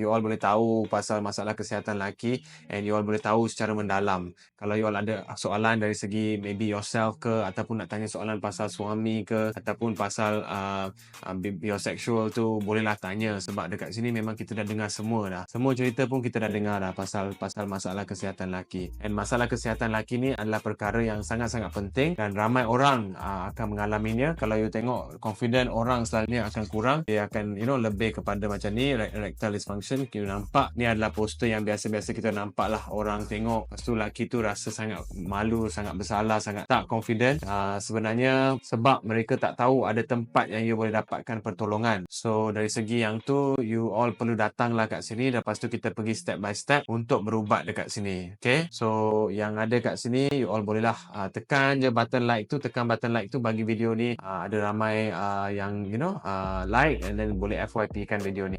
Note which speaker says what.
Speaker 1: you all boleh tahu pasal masalah kesihatan lelaki and you all boleh tahu secara mendalam. Kalau you all ada soalan dari segi maybe yourself ke, ataupun nak tanya soalan pasal suami ke, ataupun pasal biosexual tu, bolehlah tanya, sebab dekat sini memang kita dah dengar semua dah. Semua cerita pun kita dah dengar dah pasal masalah kesihatan lelaki. And masalah kesihatan lelaki ni adalah perkara yang sangat-sangat penting dan ramai orang akan mengalaminya. Kalau you tengok confident orang selalunya akan kurang, dia akan lebih kepada macam ni, erectile dysfunction. You nampak ni adalah poster yang biasa-biasa kita nampak lah, orang tengok, lepas tu lelaki tu rasa sangat malu, sangat bersalah, sangat tak confident. Sebenarnya sebab mereka tak tahu ada tempat yang you boleh dapatkan pertolongan. So dari segi yang tu, you all perlu datanglah kat sini, lepas tu kita pergi step by step untuk berubat dekat sini. Okay, so yang ada kat sini, you all bolehlah tekan je button like tu, bagi video ni ada ramai yang like, and then boleh FYP kan video ni.